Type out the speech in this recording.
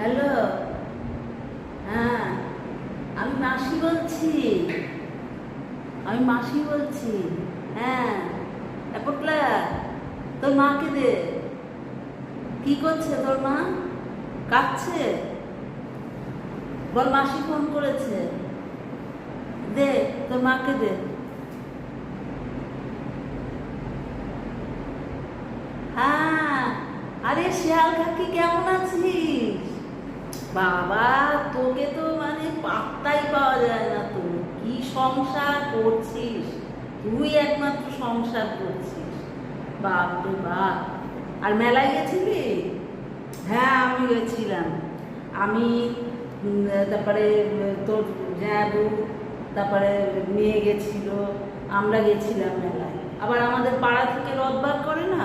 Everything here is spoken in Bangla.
হ্যালো, হ্যাঁ, আমি মাসি বলছি। হ্যাঁ, পোটলা, তোর মাকে দে। কি করছে তোর মা? কাঁদছে? বল মাসি ফোন করেছে। দে, তোর মাকে দে। হ্যাঁ, আরে শিয়াল কাকি কেমন আছিস? বাবা, তোকে তো মানে পাত্তাই পাওয়া যায় না। তো কি সংসার করছিস? তুই একমাত্র সংসার করছিস। বাপ রে বাপ। আর মেলায় গেছিলি? হ্যাঁ, আমি গেছিলাম। আমি তারপরে তোর জ্যাবু, তারপরে মেয়ে গেছিল, আমরা গেছিলাম মেলায়। আবার আমাদের পাড়া থেকে রথ বার করে না,